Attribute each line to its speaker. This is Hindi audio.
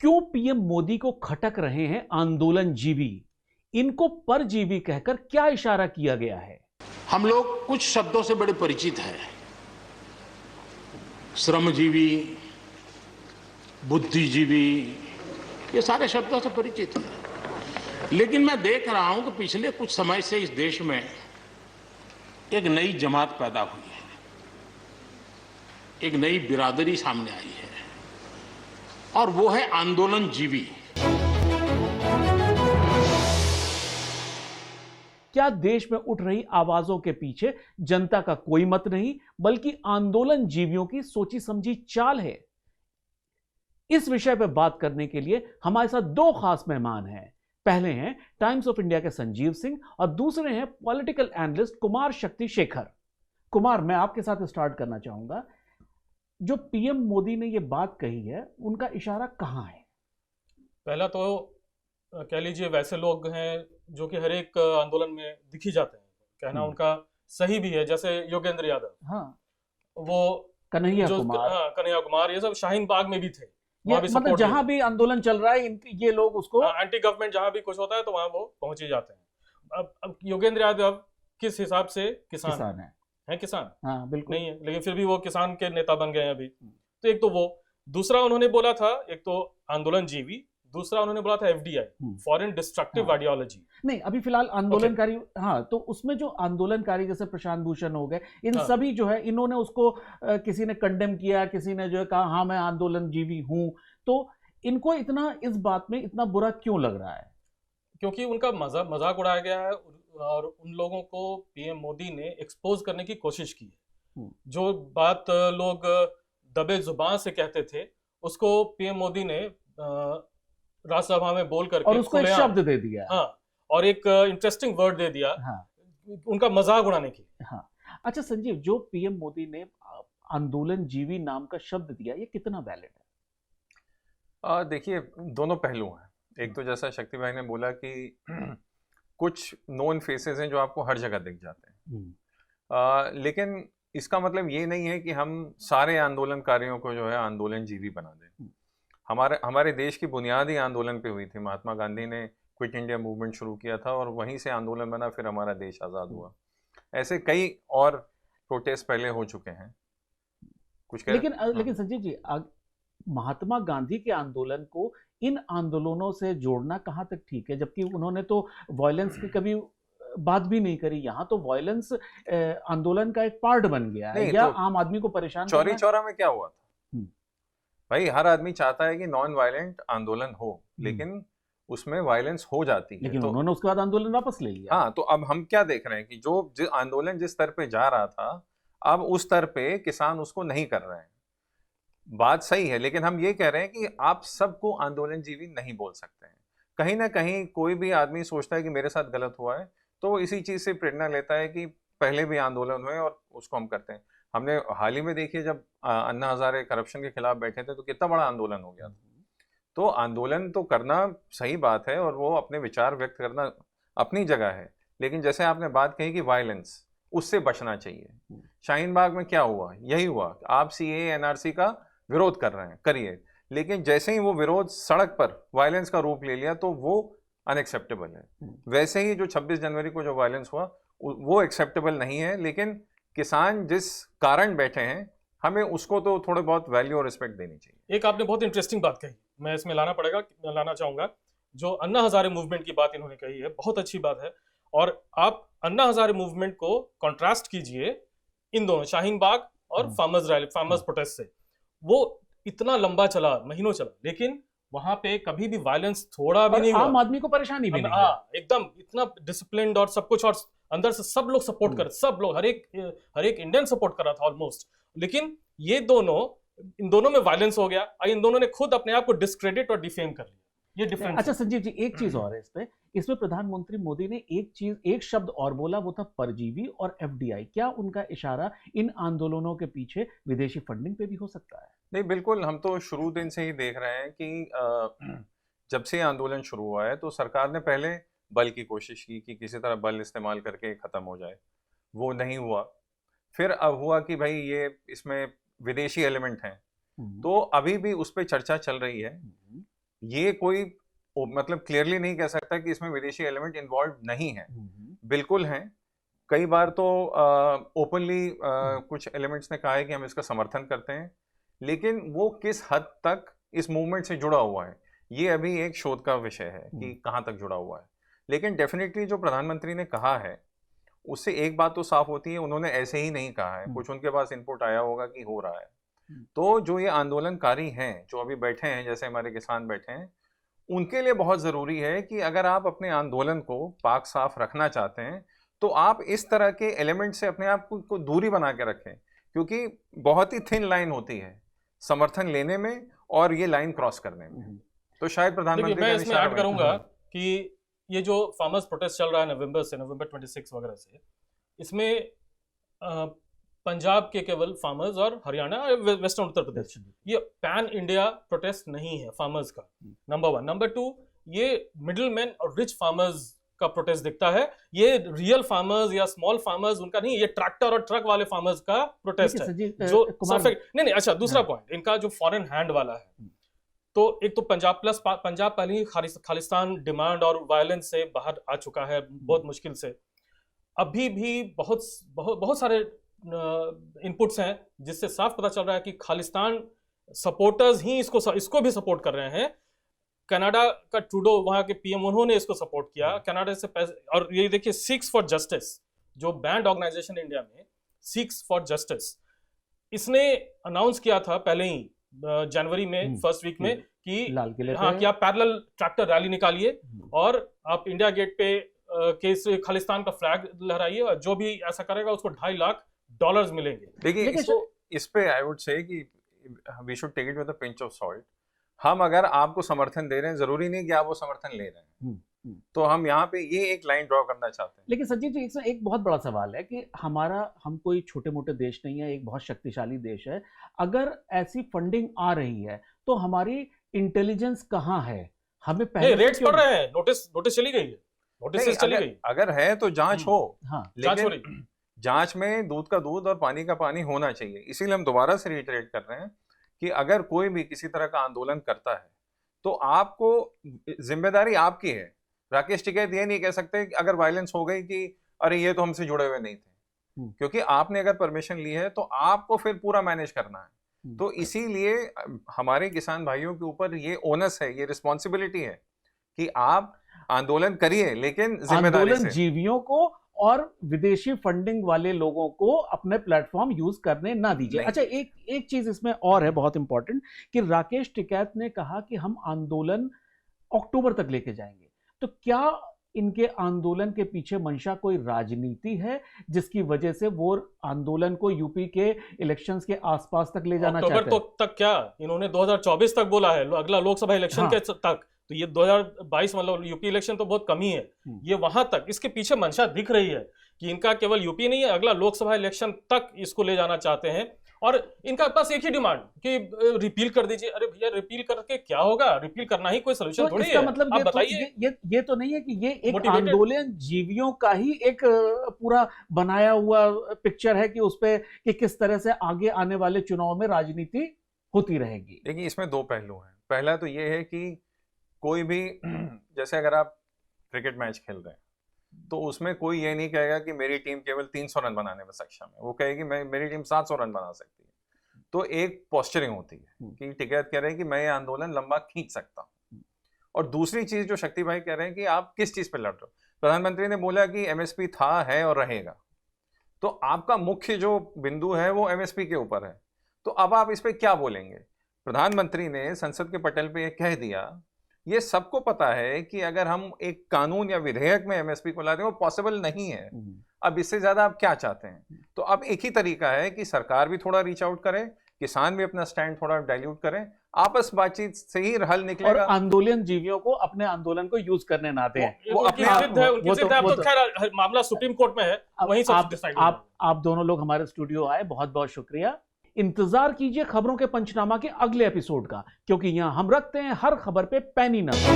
Speaker 1: क्यों पीएम मोदी को खटक रहे हैं आंदोलन जीवी? इनको परजीवी कहकर क्या इशारा किया गया है?
Speaker 2: हम लोग कुछ शब्दों से बड़े परिचित हैं। श्रमजीवी, बुद्धिजीवी, ये सारे शब्दों से परिचित हैं। लेकिन मैं देख रहा हूं कि पिछले कुछ समय से इस देश में एक नई जमात पैदा हुई है, एक नई बिरादरी सामने आई है, और वो है आंदोलन जीवी।
Speaker 1: क्या देश में उठ रही आवाजों के पीछे जनता का कोई मत नहीं, बल्कि आंदोलन जीवियों की सोची समझी चाल है? इस विषय पर बात करने के लिए हमारे साथ दो खास मेहमान हैं। पहले हैं टाइम्स ऑफ इंडिया के संजीव सिंह और दूसरे हैं पॉलिटिकल एनालिस्ट कुमार शक्ति शेखर। कुमार, मैं आपके साथ स्टार्ट करना चाहूंगा। जो पीएम मोदी ने यह बात कही है, उनका इशारा कहां है?
Speaker 3: पहला तो कह लीजिए वैसे लोग हैं जो कि हर एक आंदोलन में दिखी जाते हैं, कहना उनका सही भी है, जैसे योगेंद्र यादव,
Speaker 1: हाँ,
Speaker 3: वो
Speaker 1: कन्हैया कुमार,
Speaker 3: कन्हैया कुमार, ये सब शाहीन बाग में भी थे।
Speaker 1: मतलब जहां भी आंदोलन चल रहा है ये लोग उसको
Speaker 3: एंटी गवर्नमेंट जहां भी कुछ होता है तो वहां वो पहुंच ही जाते हैं। अब योगेंद्र यादव किस हिसाब से किसान है किसान?
Speaker 1: हाँ, बिल्कुल
Speaker 3: नहीं है, लेकिन फिर भी वो किसान के नेता बन गए हैं अभी। तो एक तो वो, दूसरा उन्होंने बोला था, एक तो आंदोलन जीवी, दूसरा उन्होंने बोला था एफडीआई, फॉरेन डिस्ट्रक्टिव आइडियोलॉजी।
Speaker 1: नहीं, अभी फिलहाल आंदोलनकारी हाँ, तो उसमें जो आंदोलनकारी जैसे प्रशांत भूषण हो गए, इन सभी जो है, इन्होंने उसको किसी ने कंडेम किया, किसी ने जो है कहा हाँ मैं आंदोलन जीवी हूं। तो इनको इतना इस बात में इतना बुरा क्यों लग रहा है?
Speaker 3: क्योंकि उनका मजाक उड़ाया गया है और उन लोगों को पीएम मोदी ने एक्सपोज करने की कोशिश की है। जो बात लोग दबे जुबान से कहते थे, उसको पीएम मोदी ने राज्यसभा में बोल करके
Speaker 1: और उसको एक शब्द दे दिया।
Speaker 3: हाँ, और एक इंटरेस्टिंग वर्ड दे दिया।
Speaker 1: हाँ,
Speaker 3: उनका मजाक उड़ाने के लिए।
Speaker 1: हाँ, अच्छा संजीव, जो पीएम मोदी ने आंदोलन जीवी नाम का शब्द दिया, ये कितना वैलिड है?
Speaker 4: देखिए, दोनों पहलू हैं। एक तो जैसा शक्ति भाई ने बोला कि कुछ नोन फेसेस हैं जो आपको हर जगह दिख जाते हैं, लेकिन इसका मतलब ये नहीं है कि हम सारे आंदोलनकारियों को जो है आंदोलन जीवी बना दें। हमारे देश की बुनियाद ही आंदोलन पे हुई थी। महात्मा गांधी ने क्विट इंडिया मूवमेंट शुरू किया था और वहीं से आंदोलन बना, फिर हमारा देश आज़ाद हुआ। ऐसे कई और प्रोटेस्ट पहले हो चुके हैं। कुछ
Speaker 1: लेकिन संजीव जी, महात्मा गांधी के आंदोलन को इन आंदोलनों से जोड़ना कहां तक ठीक है? जबकि उन्होंने तो वायलेंस की कभी बात भी नहीं करी। यहाँ तो वायलेंस आंदोलन का एक पार्ट बन गया है, या तो आम आदमी को परेशान
Speaker 4: चौरी चौरा में क्या हुआ था भाई? हर आदमी चाहता है कि नॉन वायलेंट आंदोलन हो, लेकिन उसमें वायलेंस हो जाती है।
Speaker 1: लेकिन उन्होंने उसके बाद आंदोलन वापस ले लिया।
Speaker 4: हाँ, तो अब हम क्या देख रहे हैं कि जो आंदोलन जिस स्तर पे जा रहा था, अब उस स्तर पे किसान उसको नहीं कर रहे हैं। बात सही है, लेकिन हम ये कह रहे हैं कि आप सबको आंदोलन जीवी नहीं बोल सकते हैं। कहीं ना कहीं कोई भी आदमी सोचता है कि मेरे साथ गलत हुआ है, तो इसी चीज से प्रेरणा लेता है कि पहले भी आंदोलन हुए और उसको हम करते हैं। हमने हाल ही में देखिए, जब अन्ना हजारे करप्शन के खिलाफ बैठे थे तो कितना बड़ा आंदोलन हो गया था। तो आंदोलन तो करना सही बात है और वो अपने विचार व्यक्त करना अपनी जगह है, लेकिन जैसे आपने बात कही कि वायलेंस, उससे बचना चाहिए। शाहीन बाग में क्या हुआ? यही हुआ, आप सीएए एनआरसी का विरोध कर रहे हैं, करिए, लेकिन जैसे ही वो विरोध सड़क पर वायलेंस का रूप ले लिया तो वो अनएक्सेप्टेबल है। वैसे ही जो 26 जनवरी को जो वायलेंस हुआ वो एक्सेप्टेबल नहीं है, लेकिन किसान जिस कारण बैठे हैं, हमें उसको तो थोड़े बहुत वैल्यू और रिस्पेक्ट देनी चाहिए।
Speaker 3: एक आपने बहुत इंटरेस्टिंग बात कही, मैं इसमें लाना चाहूंगा। जो अन्ना हजारे मूवमेंट की बात इन्होंने कही है, बहुत अच्छी बात है। और आप अन्ना हजारे मूवमेंट को कॉन्ट्रास्ट कीजिए इन दोनों, शाहीन बाग और फार्मर्स प्रोटेस्ट से। वो इतना लंबा चला, महीनों चला, लेकिन वहां पे कभी भी वायलेंस थोड़ा भी नहीं हुआ।
Speaker 1: आम आदमी को परेशानी भी नहीं।
Speaker 3: हाँ, एकदम इतना डिसिप्लिन्ड और सब कुछ, और अंदर से सब लोग सपोर्ट कर, सब लोग, हर एक इंडियन सपोर्ट कर रहा था ऑलमोस्ट। लेकिन इन दोनों में वायलेंस हो गया, इन दोनों ने खुद अपने आप को डिस्क्रेडिट और डिफेम कर लिया। ये डिफरेंस।
Speaker 1: अच्छा संजीव जी, एक चीज और है इसमें प्रधानमंत्री मोदी ने एक शब्द और बोला, वो था परजीवी और एफडीआई। क्या उनका इशारा इन आंदोलनों के पीछे विदेशी फंडिंग पे भी हो सकता है?
Speaker 4: नहीं, बिल्कुल। हम तो शुरू दिन से ही देख रहे हैं कि जब से आंदोलन शुरू हुआ है तो सरकार ने पहले बल की कोशिश की कि किसी तरह बल इस्तेमाल करके खत्म हो जाए, वो नहीं हुआ। फिर अब हुआ कि भाई ये इसमें विदेशी एलिमेंट हैं, तो अभी भी उस पर चर्चा चल रही है। ये कोई मतलब क्लियरली नहीं कह सकता कि इसमें विदेशी एलिमेंट इन्वॉल्व नहीं है, बिल्कुल हैं। कई बार तो ओपनली कुछ एलिमेंट्स ने कहा है कि हम इसका समर्थन करते हैं, लेकिन वो किस हद तक इस मूवमेंट से जुड़ा हुआ है ये अभी एक शोध का विषय है कि कहाँ तक जुड़ा हुआ है। लेकिन डेफिनेटली जो प्रधानमंत्री ने कहा है उससे एक बात तो साफ होती है, उन्होंने ऐसे ही नहीं कहा है, कुछ उनके पास इनपुट आया होगा कि हो रहा है। तो जो ये आंदोलनकारी हैं जो अभी बैठे हैं, जैसे हमारे किसान बैठे हैं, उनके लिए बहुत ज़रूरी है कि अगर आप अपने आंदोलन को पाक साफ रखना चाहते हैं तो आप इस तरह के एलिमेंट से अपने आप को दूरी बना के रखें, क्योंकि बहुत ही थिन लाइन होती है समर्थन लेने में और ये लाइन क्रॉस करने में। तो शायद प्रधानमंत्री
Speaker 3: मैं इसमें ऐड करूंगा कि ये जो फार्मर्स प्रोटेस्ट चल रहा है नवंबर 26 वगैरह से, इसमें पंजाब के केवल फार्मर्स और हरियाणा और वेस्टर्न उत्तर प्रदेश, ये पैन इंडिया प्रोटेस्ट नहीं है फार्मर्स का, नंबर 1। नंबर 2, ये मिडिल मैन और रिच फार्मर्स का प्रोटेस्ट दिखता है, ये रियल फार्मर्स या स्मॉल फार्मर्स उनका नहीं, ये ट्रैक्टर और ट्रक वाले फार्मर्स का प्रोटेस्ट है जो नहीं। अच्छा, दूसरा पॉइंट इनका जो फॉरेन हैंड वाला है, तो एक तो पंजाब पहले ही खालिस्तान डिमांड और वायलेंस से बाहर आ चुका है बहुत मुश्किल से। अभी भी बहुत सारे इनपुट्स हैं जिससे साफ पता चल रहा है कि खालिस्तान सपोर्टर्स ही इसको भी सपोर्ट कर रहे हैं। कनाडा का ट्रूडो वहां के पीएम, उन्होंने इसको सपोर्ट किया कनाडा से पैसे। और ये देखिए सिक्स फॉर जस्टिस, जो बैंड ऑर्गेनाइजेशन इंडिया में, सिक्स फॉर जस्टिस, इसने अनाउंस किया था पहले ही जनवरी में फर्स्ट वीक में कि
Speaker 1: लाल किले
Speaker 3: हाँ कि आप पैरेलल ट्रैक्टर रैली निकालिए और आप इंडिया गेट पे केस खालिस्तान का फ्लैग लहराइए, और जो भी ऐसा करेगा उसको $2.5 लाख मिलेंगे।
Speaker 4: देखिए इस पे आई वुड से कि we should take it with a pinch of salt. हम अगर आपको समर्थन दे रहे हैं, जरूरी नहीं कि आप वो समर्थन ले रहे हैं। तो हम यहाँ पे ये एक लाइन ड्रॉ करना चाहते हैं।
Speaker 1: लेकिन संजीव जी, इसमें एक बहुत बड़ा सवाल है कि हम कोई छोटे मोटे देश नहीं है, एक बहुत शक्तिशाली देश है। अगर ऐसी फंडिंग आ रही है तो हमारी इंटेलिजेंस कहाँ है? हमें पहले
Speaker 3: रेट्स पड़ रहे हैं, नोटिस चली गई है, नोटिस चली गई।
Speaker 4: अगर है तो जांच हो,
Speaker 3: लेकिन
Speaker 4: जांच में दूध का दूध और पानी का पानी होना चाहिए। इसीलिए हम दोबारा से रिटरेट कर रहे हैं कि अगर कोई भी किसी तरह का आंदोलन करता है तो आपको जिम्मेदारी आपकी है। राकेश टिकैत ये नहीं कह सकते कि अगर वायलेंस हो गई कि अरे ये तो हमसे जुड़े हुए नहीं थे, क्योंकि आपने अगर परमिशन ली है तो आपको फिर पूरा मैनेज करना है। तो इसीलिए हमारे किसान भाइयों के ऊपर ये ओनस है, ये रिस्पॉन्सिबिलिटी है कि आप आंदोलन करिए, लेकिन जिम्मेदारी से।
Speaker 1: जीवियों को और विदेशी फंडिंग वाले लोगों को अपने प्लेटफॉर्म यूज करने ना दीजिए। अच्छा, एक चीज इसमें और है बहुत इंपॉर्टेंट कि राकेश टिकैत ने कहा कि हम आंदोलन अक्टूबर तक लेके जाएंगे। तो क्या इनके आंदोलन के पीछे मंशा कोई राजनीति है जिसकी वजह से वो आंदोलन को यूपी के इलेक्शंस के आसपास तक ले जाना चाहते हैं?
Speaker 3: अक्टूबर तो तक क्या, इन्होंने 2024 तक बोला है, अगला लोकसभा इलेक्शन के तक। तो ये 2022 मतलब यूपी इलेक्शन तो बहुत कम ही है, ये वहां तक इसके पीछे मंशा दिख रही है कि इनका केवल यूपी नहीं है, अगला लोकसभा इलेक्शन तक इसको ले जाना चाहते हैं। और इनका पास एक ही डिमांड कि रिपील कर दीजिए। अरे भैया, रिपील करके क्या होगा? रिपील करना ही कोई सोल्यूशन थोड़ी है।
Speaker 1: मतलब
Speaker 3: आप बताइए,
Speaker 1: ये तो नहीं है कि ये एक आंदोलन जीवियों का ही एक पूरा बनाया हुआ पिक्चर है कि उसपे कि किस तरह से आगे आने वाले चुनाव में राजनीति होती रहेगी।
Speaker 4: देखिए, इसमें दो पहलू हैं। पहला तो ये है कि कोई भी, जैसे अगर आप क्रिकेट मैच खेल रहे हैं तो उसमें कोई ये नहीं कहेगा कि मेरी टीम केवल 300 रन बनाने में सक्षम है, वो कहेगी मेरी टीम 700 रन बना सकती है। तो एक पोस्चरिंग होती है कि टिकैत कह रहे हैं कि मैं ये आंदोलन लंबा खींच सकता हूँ। और दूसरी चीज जो शक्ति भाई कह रहे हैं कि आप किस चीज पे लड़ रहे हो। प्रधानमंत्री ने बोला कि एमएसपी था, है और रहेगा, तो आपका मुख्य जो बिंदु है वो एमएसपी के ऊपर है। तो अब आप इस पे क्या बोलेंगे? प्रधानमंत्री ने संसद के पटल पे ये कह दिया, ये सबको पता है कि अगर हम एक कानून या विधेयक में एमएसपी को लाते हैं वो पॉसिबल नहीं है। अब इससे ज्यादा आप क्या चाहते हैं? तो अब एक ही तरीका है कि सरकार भी थोड़ा रीच आउट करे, किसान भी अपना स्टैंड थोड़ा डाइल्यूट करें, आपस बातचीत से ही हल निकलेगा।
Speaker 1: और आंदोलन जीवियों को अपने आंदोलन को यूज करने ना दें।
Speaker 3: वो अपने खैर मामला सुप्रीम कोर्ट में है, वहीं सब डिसाइड होगा।
Speaker 1: आप दोनों लोग हमारे स्टूडियो आए, बहुत बहुत शुक्रिया। इंतजार कीजिए खबरों के पंचनामा के अगले एपिसोड का, क्योंकि यहां हम रखते हैं हर खबर पे पैनी नजर।